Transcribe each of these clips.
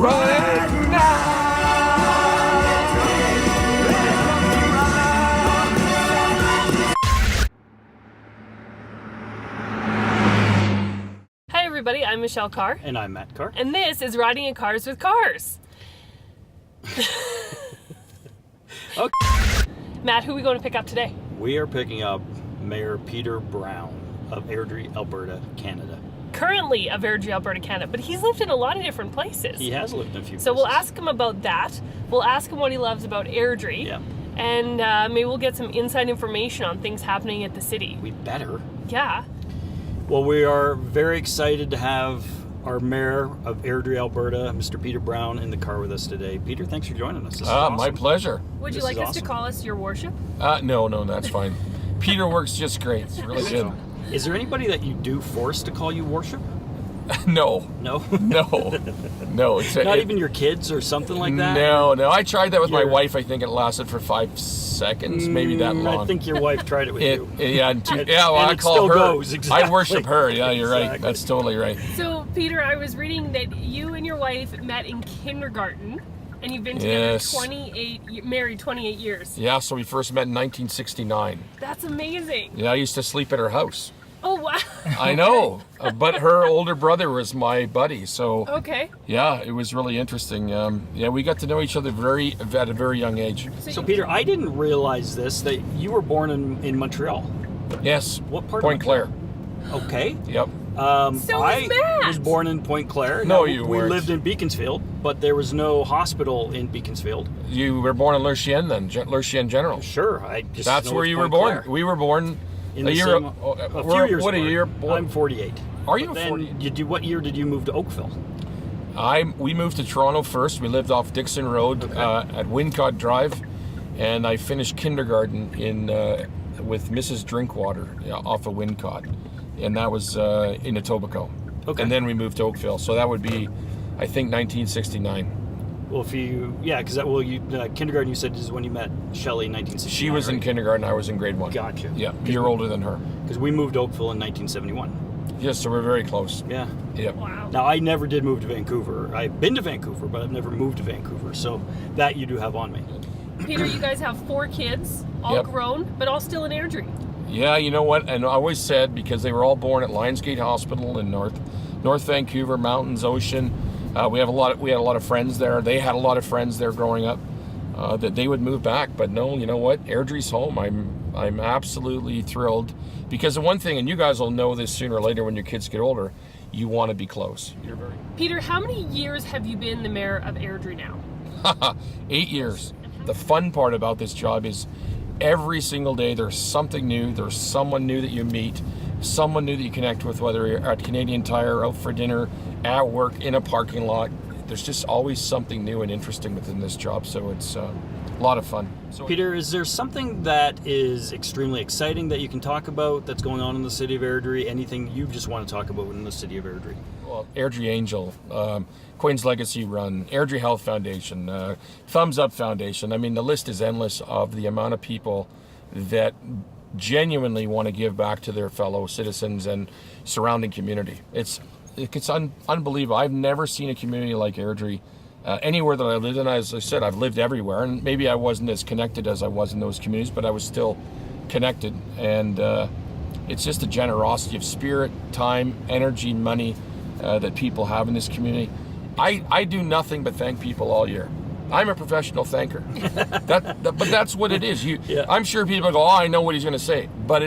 right now. Hi everybody, I'm Michelle Carre. And I'm Matt Carre. And this is Riding in Cars with Cars. Okay. Matt, who are we going to pick up today? We are picking up Mayor Peter Brown of Airdrie, Alberta, Canada. Currently of Airdrie, Alberta, Canada, but he's lived in a lot of different places. He has lived in a few places. So we'll ask him about that. We'll ask him what he loves about Airdrie. Yeah. And maybe we'll get some inside information on things happening at the city. We better. Yeah. Well, we are very excited to have our Mayor of Airdrie, Alberta, Mr. Peter Brown, in the car with us today. Peter, thanks for joining us. This is awesome. My pleasure. Would you like us to call us your worship? No, that's fine. Peter works just great. It's really good. Is there anybody that you do force to call you worship? No. No? No. Not even your kids or something like that? No. I tried that with my wife. I think it lasted for 5 seconds, maybe that long. I think your wife tried it with you. I call still her. goes, exactly. I worship her. Yeah, you're Exactly. right. That's totally right. So, Peter, I was reading that you and your wife met in kindergarten, and you've been together married 28 years. Yeah, so we first met in 1969. That's amazing. Yeah, I used to sleep at her house. Oh, wow. I know, but her older brother was my buddy, so Okay. yeah, it was really interesting. We got to know each other at a very young age. So, Peter, I didn't realize this, that you were born in Montreal. Yes. What part Point of Claire. Montreal? Okay. Yep. So I was Matt. was born in Point Claire. No, Now, you we weren't. lived in Beaconsfield, but there was no hospital in Beaconsfield. You were born in Le Chien then, Le Chien General. Sure, I just That's know where it's you were Point born. Claire. We were born In a the year. same, a few years. What a apart. year? I'm 48. Are you But 48? What year did you move to Oakville? We moved to Toronto first. We lived off Dixon Road at Wincott Drive, and I finished kindergarten with Mrs. Drinkwater off of Wincott, and that was in Etobicoke. Okay. And then we moved to Oakville. So that would be, I think, 1969. Well, kindergarten you said is when you met Shelley in 1969. She was in kindergarten. I was in grade 1. Gotcha. Yeah, a year older than her. Because we moved to Oakville in 1971. Yes, so we're very close. Yeah. Yep. Wow. Now, I never did move to Vancouver. I've been to Vancouver, but I've never moved to Vancouver. So that you do have on me. Peter, you guys have 4 kids, all Yep. grown, but all still in Airdrie. Yeah, you know what? And I always said, because they were all born at Lionsgate Hospital in North Vancouver, Mountains, Ocean. We had a lot of friends there. They had a lot of friends there growing up. That they would move back, but no, you know what? Airdrie's home. I'm absolutely thrilled, because the one thing, and you guys will know this sooner or later when your kids get older, you want to be close. Peter, how many years have you been the mayor of Airdrie now? 8 years. The fun part about this job is every single day there's something new. There's someone new that you meet, someone new that you connect with, whether you're at Canadian Tire, out for dinner, at work, in a parking lot. There's just always something new and interesting within this job, so it's a lot of fun. So, Peter, is there something that is extremely exciting that you can talk about that's going on in the city of Airdrie? Anything you just want to talk about in the city of Airdrie? well, Airdrie Angel, Queen's Legacy Run, Airdrie Health Foundation, Thumbs Up Foundation. I mean, the list is endless of the amount of people that genuinely want to give back to their fellow citizens and surrounding community. It's unbelievable. I've never seen a community like Airdrie anywhere that I lived in. As I said, I've lived everywhere, and maybe I wasn't as connected as I was in those communities, but I was still connected. And it's just a generosity of spirit, time, energy, money that people have in this community. I do nothing but thank people all year. I'm a professional thanker. But that's what it is. I'm sure people go, oh, I know what he's going to say, but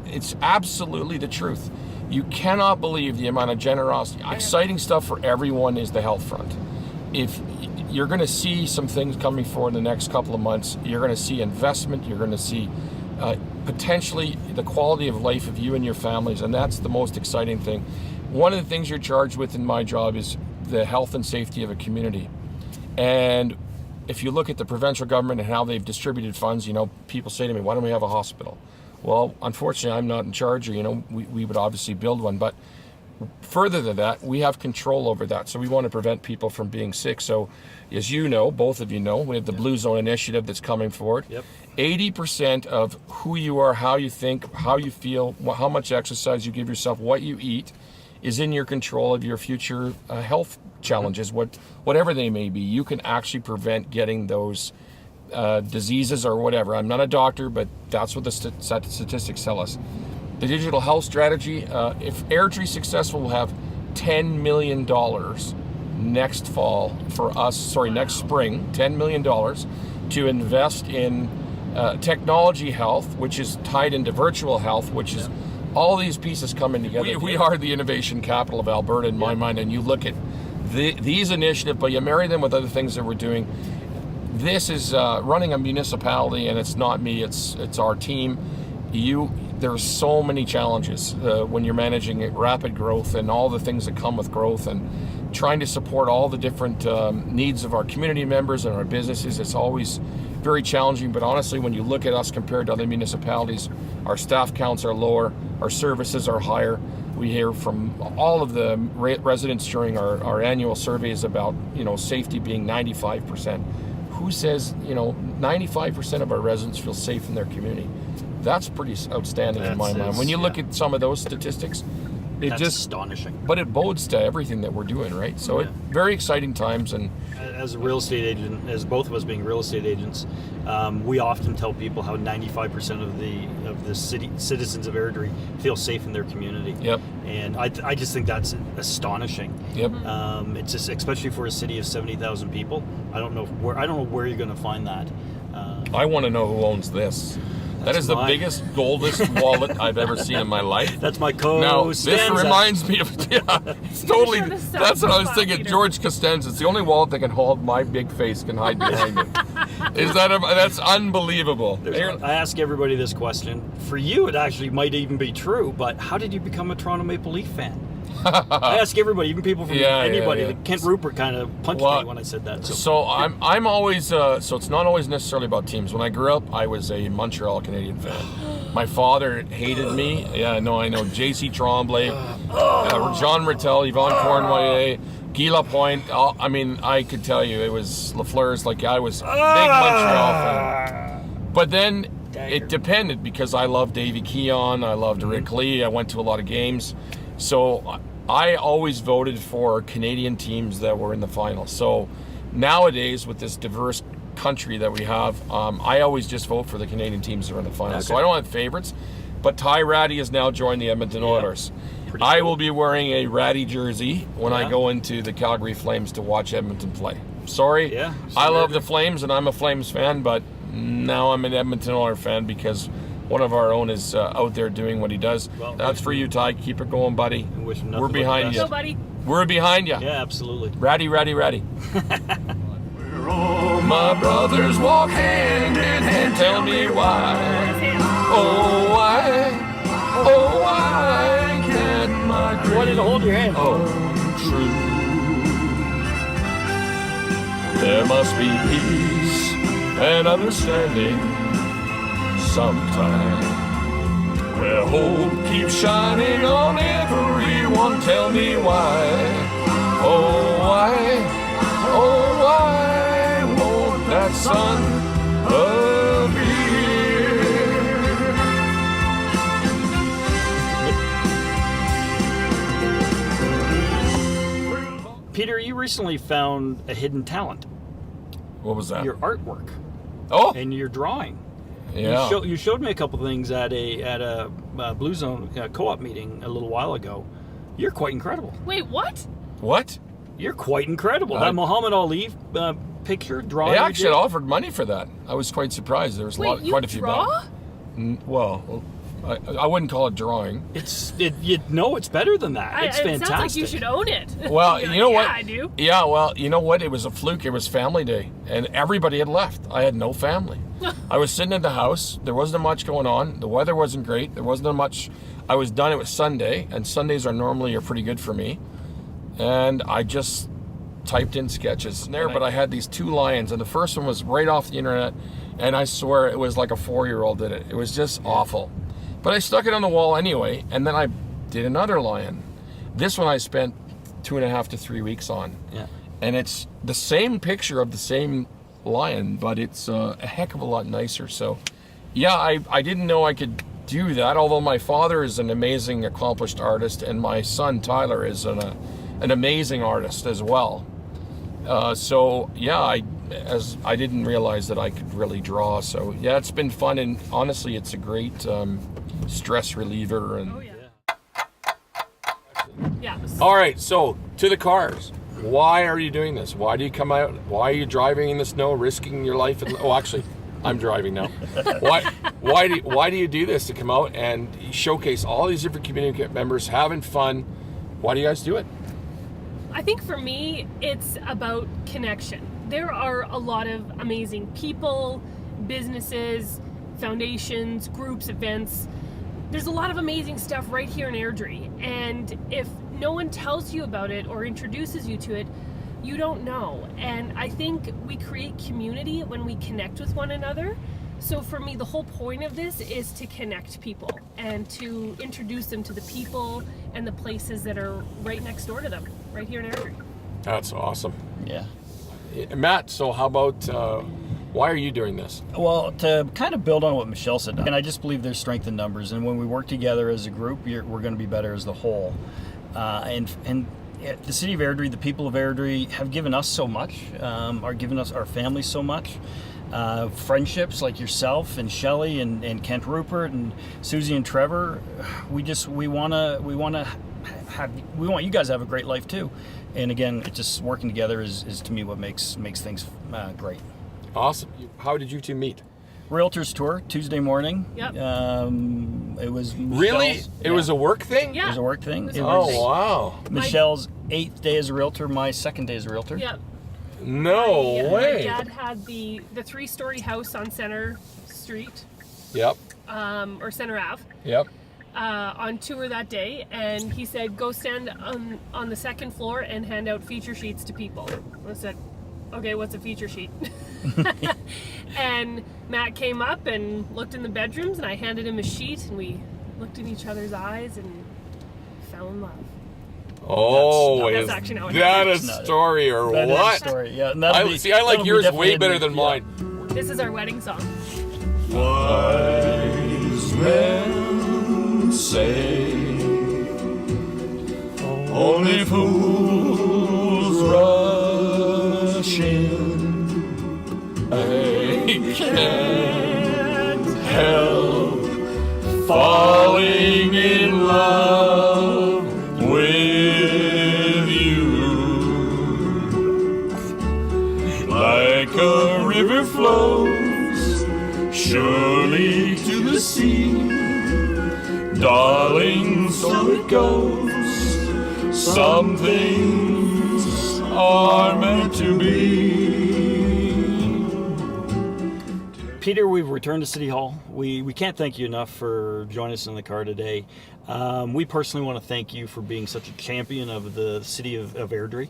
it's absolutely the truth. You cannot believe the amount of generosity. Exciting stuff for everyone is the health front. If you're going to see some things coming forward in the next couple of months, you're going to see investment, you're going to see potentially the quality of life of you and your families, and that's the most exciting thing. One of the things you're charged with in my job is the health and safety of a community. And if you look at the provincial government and how they've distributed funds, people say to me, why don't we have a hospital? Well, unfortunately, I'm not in charge, or, we would obviously build one. But further than that, we have control over that. So we want to prevent people from being sick. So as you know, both of you know, we have the Blue Zone Initiative that's coming forward. Yep. 80% of who you are, how you think, how you feel, how much exercise you give yourself, what you eat, is in your control of your future health challenges, whatever they may be. You can actually prevent getting those diseases or whatever. I'm not a doctor, but that's what the statistics tell us. The digital health strategy, if Airdrie is successful, will have $10 million next fall for us, next spring, $10 million to invest in technology health, which is tied into virtual health, which is all these pieces coming together. We are the innovation capital of Alberta in my mind, and you look at these initiatives, but you marry them with other things that we're doing. This is running a municipality, and it's not me, it's our team. There's so many challenges when you're managing rapid growth and all the things that come with growth, and trying to support all the different needs of our community members and our businesses. It's always very challenging, but honestly, when you look at us compared to other municipalities, our staff counts are lower, our services are higher. We hear from all of the residents during our annual surveys about, safety being 95%. Who says, 95% of our residents feel safe in their community? That's pretty outstanding in my mind. When you look at some of those statistics, That's astonishing. But it bodes to everything that we're doing, right? So very exciting times. And as a real estate agent, as both of us being real estate agents, we often tell people how 95% of the citizens of Airdrie feel safe in their community. Yep. And I just think that's astonishing. Yep. It's just, especially for a city of 70,000 people. I don't know where you're going to find that. I want to know who owns this. That is the biggest, goldest wallet I've ever seen in my life. That's my co. Now, this reminds me of, it's totally, that's what I was thinking, Peter. George Costanza. It's the only wallet that can hold my big face, can hide behind it. That's unbelievable. I ask everybody this question. For you, it actually might even be true, but how did you become a Toronto Maple Leaf fan? I ask everybody, even people from anybody. Yeah. Kent Rupert kind of punched me when I said that. So I'm always so it's not always necessarily about teams. When I grew up, I was a Montreal Canadian fan. My father hated me. Yeah, I know. J.C. Tremblay, Jean Rattel, Yvonne Cornway, Guy Lapointe. I could tell you it was Lafleur's. I was a big Montreal fan. But then it depended, because I loved Davy Keon, I loved Rick Lee. I went to a lot of games. So I always voted for Canadian teams that were in the final. So nowadays, with this diverse country that we have, I always just vote for the Canadian teams that are in the final. Okay. So I don't have favorites, but Ty Ratty has now joined the Edmonton Oilers. I will be wearing a Ratty jersey when I go into the Calgary Flames to watch Edmonton play. Sorry, I love the Flames, and I'm a Flames fan, but now I'm an Edmonton Oilers fan because one of our own is out there doing what he does. Well, that's for you, Ty. Keep it going, buddy. We're behind you. Go, buddy. We're behind you. Yeah, absolutely. Ratty. Oh, my brothers walk hand in hand. Tell me why. Oh, why can't my dream? I wanted to hold your hand. Oh, true. There must be peace and understanding sometime, where hope keeps shining on everyone. Tell me why, oh why won't that sun appear? Peter, you recently found a hidden talent. What was that? Your artwork. Oh, and your drawing. Yeah. You showed me a couple things at a Blue Zone co-op meeting a little while ago. You're quite incredible. Wait, what? What? You're quite incredible. That Muhammad Ali picture drawing. They actually offered money for that. I was quite surprised. There was quite a few. Draw? Well, I wouldn't call it drawing. It's better than that. It's fantastic. It sounds like you should own it. Well, you know what? Yeah, I do. Yeah, well, you know what? It was a fluke. It was family day, and everybody had left. I had no family. I was sitting in the house. There wasn't much going on. The weather wasn't great. There wasn't much. I was done. It was Sunday, and Sundays are pretty good for me. And I just typed in sketches there, but I had these two lions, and the first one was right off the internet, and I swear it was like a 4-year-old did it. It was just awful. But I stuck it on the wall anyway, and then I did another lion. This one I spent 2.5 to 3 weeks on. Yeah. And it's the same picture of the same lion, but it's a heck of a lot nicer. So, yeah, I didn't know I could do that, although my father is an amazing, accomplished artist, and my son Tyler is an amazing artist as well. So yeah, I didn't realize that I could really draw. So yeah, it's been fun, and honestly, it's a great stress reliever. And Oh yeah. Yeah. all right, so to the cars. Why are you doing this? Why do you come out? Why are you driving in the snow, risking your life? Oh, actually, I'm driving now. Why do you do this, to come out and showcase all these different community members having fun? Why do you guys do it? I think for me, it's about connection. There are a lot of amazing people, businesses, foundations, groups, events. There's a lot of amazing stuff right here in Airdrie, and if no one tells you about it or introduces you to it, you don't know. And I think we create community when we connect with one another. So for me, the whole point of this is to connect people and to introduce them to the people and the places that are right next door to them, right here in Airdrie. That's awesome. Yeah. Matt, so how about, why are you doing this? Well, to kind of build on what Michelle said, and I just believe there's strength in numbers, and when we work together as a group, we're going to be better as the whole. And the city of Airdrie, the people of Airdrie have given us so much, are giving us, our families, so much. Friendships like yourself and Shelley and Kent Rupert and Susie and Trevor. We want you guys to have a great life too. And again, it just working together is to me what makes things great. Awesome. How did you two meet? Realtors tour Tuesday morning. Yep. It was Really? Michelle's- It was a work thing? Yeah. It was a work thing. It Oh, was wow. Michelle's 8th day as a realtor, my 2nd day as a realtor. Yeah. No My way. dad had the 3-story house on Center Street, Yep. or Center Ave, Yep. on tour that day, and he said, go stand on the 2nd floor and hand out feature sheets to people. I said, okay, what's a feature sheet? And Matt came up and looked in the bedrooms, and I handed him a sheet, and we looked in each other's eyes and fell in love. Oh, That's is actually not what that a happened. story or That is a what? story. Yeah, and I that'll be like yours definitely way in better the- than yeah. mine. This is our wedding song. Wise men say only fools rush in. They can't help falling in love with you. Like a river flows surely to the sea, darling, so it goes. Some things are meant to be. Peter, we've returned to City Hall. We can't thank you enough for joining us in the car today. We personally want to thank you for being such a champion of the city of Airdrie.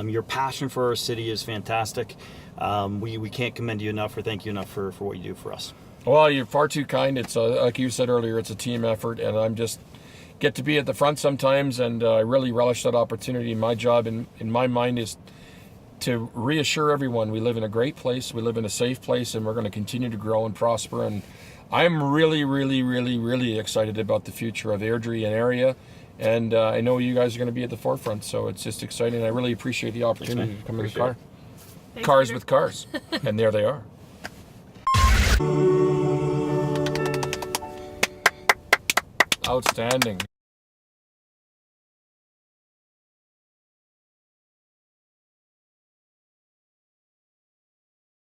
Your passion for our city is fantastic. We can't commend you enough or thank you enough for what you do for us. Well, you're far too kind. It's like you said earlier, it's a team effort, and I'm just get to be at the front sometimes, and I really relish that opportunity. My job, in my mind, is to reassure everyone we live in a great place, we live in a safe place, and we're going to continue to grow and prosper. And I'm really, really, really, really excited about the future of Airdrie and area. And I know you guys are going to be at the forefront, so it's just exciting. I really appreciate the opportunity to come in the car. Thanks, Cars Peter. with cars. And there they are. Outstanding.